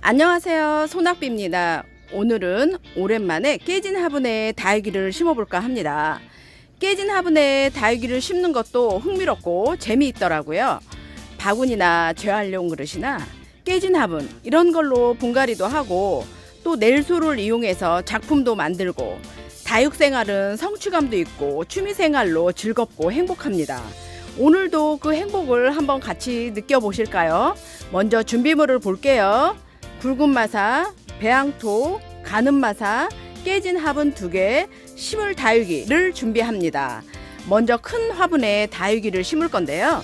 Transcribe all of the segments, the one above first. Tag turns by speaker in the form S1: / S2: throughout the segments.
S1: 안녕하세요, 소낙비입니다. 오늘은 오랜만에 깨진 화분에 다육이를 심어볼까 합니다. 깨진 화분에 다육이를 심는 것도 흥미롭고 재미있더라고요. 바구니나 재활용 그릇이나 깨진 화분 이런 걸로 분갈이도 하고 또 넬소를 이용해서 작품도 만들고 다육생활은 성취감도 있고 취미생활로 즐겁고 행복합니다. 오늘도 그 행복을 한번 같이 느껴보실까요? 먼저 준비물을 볼게요. 굵은 마사, 배양토, 가는 마사, 깨진 화분 2개, 심을 다육이를 준비합니다. 먼저 큰 화분에 다육이를 심을 건데요.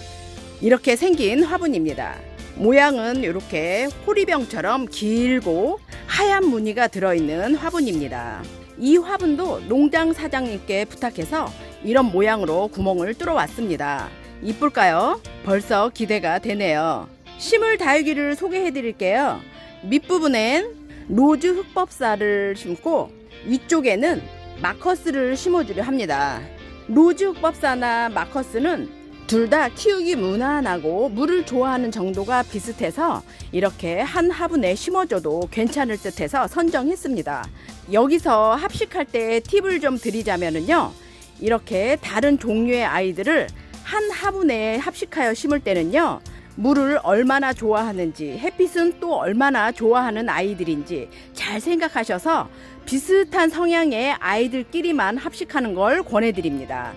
S1: 이렇게 생긴 화분입니다. 모양은 이렇게 호리병처럼 길고 하얀 무늬가 들어있는 화분입니다. 이 화분도 농장 사장님께 부탁해서 이런 모양으로 구멍을 뚫어 왔습니다. 이쁠까요? 벌써 기대가 되네요. 심을 다육이를 소개해 드릴게요. 밑부분엔 로즈 흑법사를 심고 위쪽에는 마커스를 심어주려 합니다. 로즈 흑법사나 마커스는 둘 다 키우기 무난하고 물을 좋아하는 정도가 비슷해서 이렇게 한 화분에 심어줘도 괜찮을 듯해서 선정했습니다. 여기서 합식할 때 팁을 좀 드리자면요, 이렇게 다른 종류의 아이들을 한 화분에 합식하여 심을 때는요, 물을 얼마나 좋아하는지, 햇빛은 또 얼마나 좋아하는 아이들인지 잘 생각하셔서 비슷한 성향의 아이들끼리만 합식하는 걸 권해드립니다.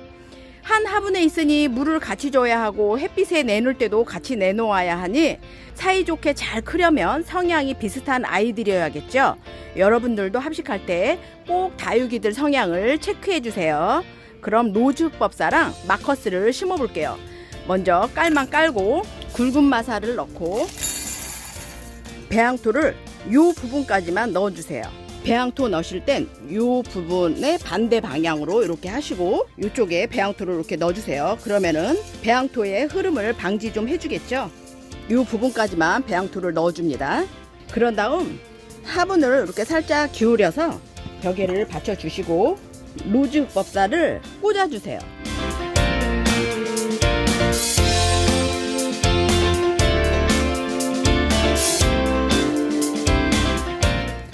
S1: 한 화분에 있으니 물을 같이 줘야 하고 햇빛에 내놓을 때도 같이 내놓아야 하니 사이좋게 잘 크려면 성향이 비슷한 아이들이어야겠죠. 여러분들도 합식할 때 꼭 다육이들 성향을 체크해 주세요. 그럼 로즈법사랑 마커스를 심어 볼게요. 먼저 깔만 깔고 굵은 마사를 넣고 배양토를 이 부분까지만 넣어주세요. 배양토 넣으실 땐 이 부분의 반대 방향으로 이렇게 하시고 이쪽에 배양토를 이렇게 넣어주세요. 그러면은 배양토의 흐름을 방지 좀 해주겠죠. 이 부분까지만 배양토를 넣어줍니다. 그런 다음 화분을 이렇게 살짝 기울여서 벽에를 받쳐주시고 로즈 흑법사를 꽂아주세요.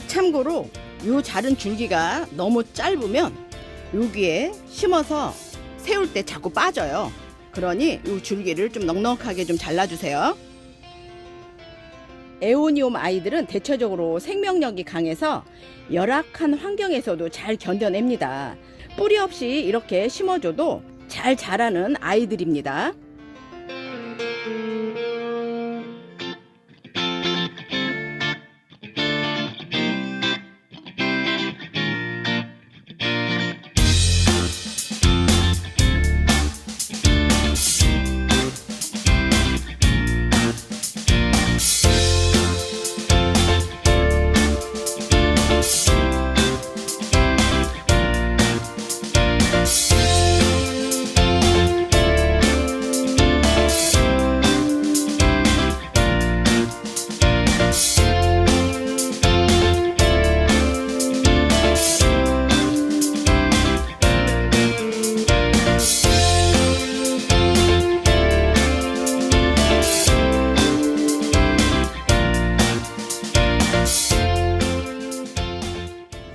S1: 참고로 이 자른 줄기가 너무 짧으면 여기에 심어서 세울 때 자꾸 빠져요. 그러니 이 줄기를 좀 넉넉하게 좀 잘라주세요. 에오니움 아이들은 대체적으로 생명력이 강해서 열악한 환경에서도 잘 견뎌냅니다. 뿌리 없이 이렇게 심어줘도 잘 자라는 아이들입니다.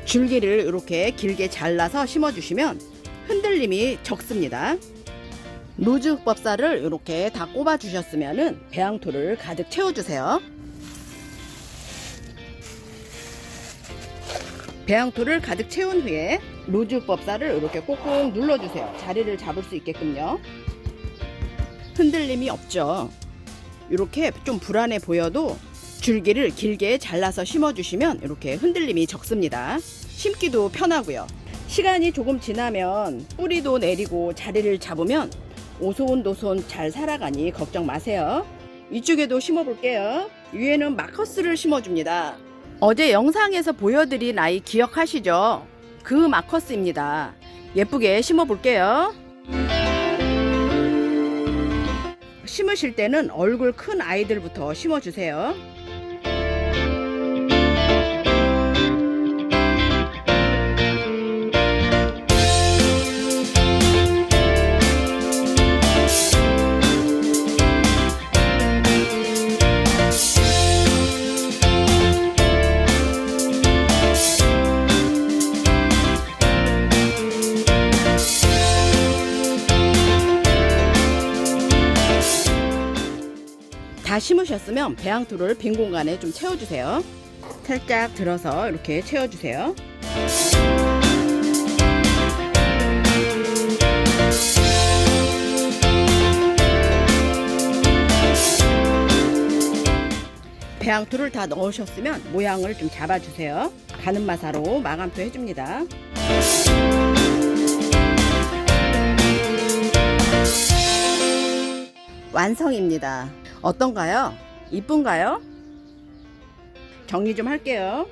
S1: 줄기를 이렇게 길게 잘라서 심어주시면 흔들림이 적습니다. 로즈 흑법사를 이렇게 다 꼽아 주셨으면 배양토를 가득 채워주세요. 배양토를 가득 채운 후에 로즈 흑법사를 이렇게 꼭꼭 눌러주세요. 자리를 잡을 수 있게끔요. 흔들림이 없죠. 이렇게 좀 불안해 보여도 줄기를 길게 잘라서 심어주시면 이렇게 흔들림이 적습니다. 심기도 편하고요. 시간이 조금 지나면 뿌리도 내리고 자리를 잡으면 오손도손 잘 살아가니 걱정 마세요. 위쪽에도 심어볼게요. 위에는 마커스를 심어줍니다. 어제 영상에서 보여드린 아이 기억하시죠? 그 마커스입니다. 예쁘게 심어볼게요. 심으실 때는 얼굴 큰 아이들부터 심어주세요. 다 심으셨으면 배양토를 빈 공간에 좀 채워주세요. 살짝 들어서 이렇게 채워주세요. 배양토를 다 넣으셨으면 모양을 좀 잡아주세요. 가는 마사로 마감토 해줍니다. 완성입니다. 어떤가요? 이쁜가요? 정리 좀 할게요.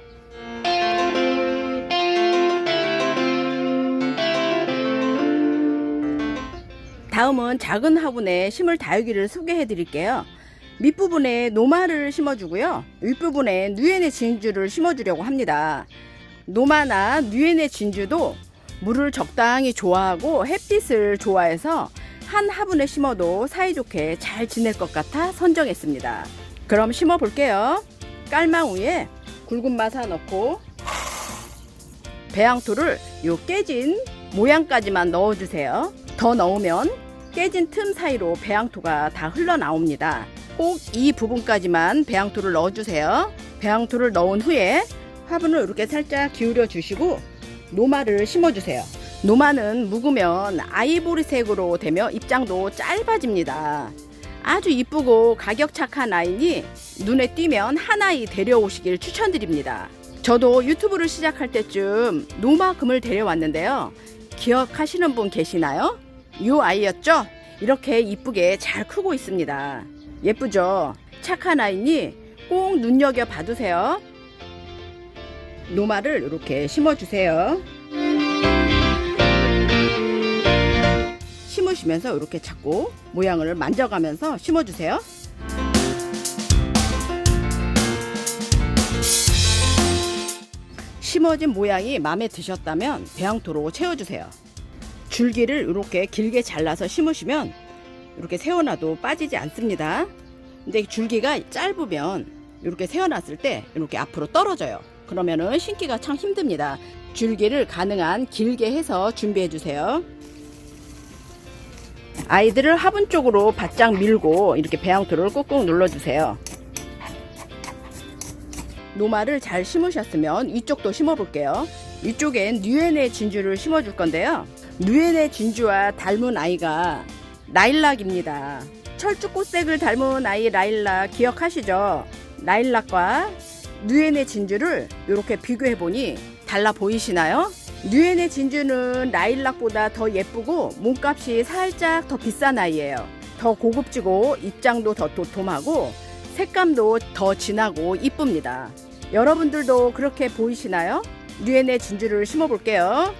S1: 다음은 작은 화분에 심을 다육이를 소개해 드릴게요. 밑부분에 노마를 심어주고요. 윗부분에 누에네 진주를 심어주려고 합니다. 노마나 누에네 진주도 물을 적당히 좋아하고 햇빛을 좋아해서 한 화분에 심어도 사이좋게 잘 지낼 것 같아 선정했습니다. 그럼 심어 볼게요. 깔망 위에 굵은 마사 넣고 배양토를 요 깨진 모양까지만 넣어주세요. 더 넣으면 깨진 틈 사이로 배양토가 다 흘러나옵니다. 꼭 이 부분까지만 배양토를 넣어주세요. 배양토를 넣은 후에 화분을 이렇게 살짝 기울여 주시고 노마를 심어주세요. 노마는 묵으면 아이보리색으로 되며 입장도 짧아집니다. 아주 이쁘고 가격 착한 라인이 눈에 띄면 하나씩 데려오시길 추천드립니다. 저도 유튜브를 시작할 때쯤 노마 금을 데려왔는데요. 기억하시는 분 계시나요? 요 아이였죠? 이렇게 이쁘게 잘 크고 있습니다. 예쁘죠? 착한 아이니 꼭 눈여겨 봐두세요. 노마를 이렇게 심어주세요. 심으시면서 이렇게 자꾸 모양을 만져가면서 심어주세요. 심어진 모양이 마음에 드셨다면 배양토로 채워주세요. 줄기를 이렇게 길게 잘라서 심으시면 이렇게 세워놔도 빠지지 않습니다. 근데 줄기가 짧으면 이렇게 세워놨을 때 이렇게 앞으로 떨어져요. 그러면은 심기가 참 힘듭니다. 줄기를 가능한 길게 해서 준비해 주세요. 아이들을 화분 쪽으로 바짝 밀고 이렇게 배양토를 꾹꾹 눌러주세요. 노마를 잘 심으셨으면 이쪽도 심어 볼게요. 이쪽엔 누에네 진주를 심어 줄 건데요. 누에네 진주와 닮은 아이가 라일락입니다. 철쭉꽃색을 닮은 아이 라일락 기억하시죠? 라일락과 누에네 진주를 이렇게 비교해 보니 달라 보이시나요? 누에네 진주는 라일락보다 더 예쁘고 몸값이 살짝 더 비싼 아이예요. 더 고급지고 입장도 더 도톰하고 색감도 더 진하고 이쁩니다. 여러분들도 그렇게 보이시나요? 누에네 진주를 심어 볼게요.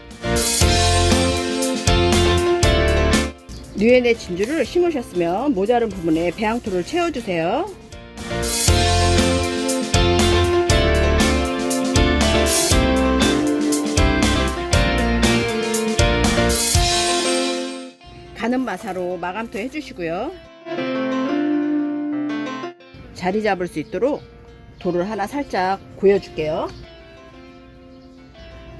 S1: 누에네 진주를 심으셨으면 모자른 부분에 배양토를 채워주세요. 가는 마사로 마감토 해주시고요. 자리 잡을 수 있도록 돌을 하나 살짝 고여줄게요.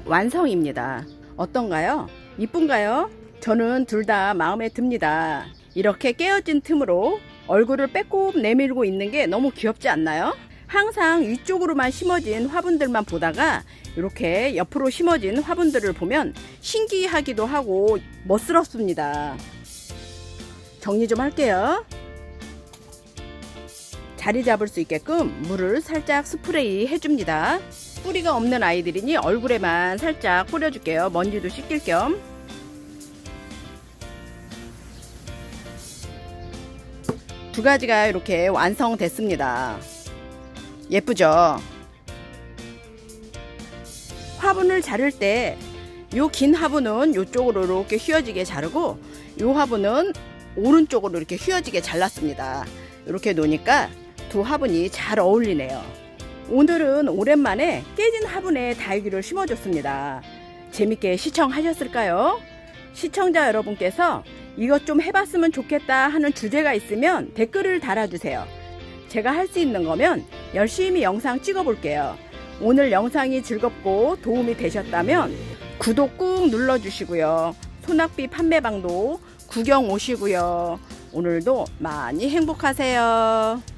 S1: 완성입니다. 어떤가요? 이쁜가요? 저는 둘 다 마음에 듭니다. 이렇게 깨어진 틈으로 얼굴을 빼꼼 내밀고 있는 게 너무 귀엽지 않나요? 항상 위쪽으로만 심어진 화분들만 보다가 이렇게 옆으로 심어진 화분들을 보면 신기하기도 하고 멋스럽습니다. 정리 좀 할게요. 자리 잡을 수 있게끔 물을 살짝 스프레이 해줍니다. 뿌리가 없는 아이들이니 얼굴에만 살짝 뿌려줄게요. 먼지도 씻길 겸. 두 가지가 이렇게 완성됐습니다. 예쁘죠? 화분을 자를 때 요 긴 화분은 이쪽으로 이렇게 휘어지게 자르고 요 화분은 오른쪽으로 이렇게 휘어지게 잘랐습니다. 이렇게 놓으니까 두 화분이 잘 어울리네요. 오늘은 오랜만에 깨진 화분에 다육이를 심어줬습니다. 재밌게 시청하셨을까요? 시청자 여러분께서 이것 좀 해봤으면 좋겠다 하는 주제가 있으면 댓글을 달아주세요. 제가 할 수 있는 거면 열심히 영상 찍어볼게요. 오늘 영상이 즐겁고 도움이 되셨다면 구독 꾹 눌러주시고요. 소낙비 판매방도 구경 오시고요. 오늘도 많이 행복하세요.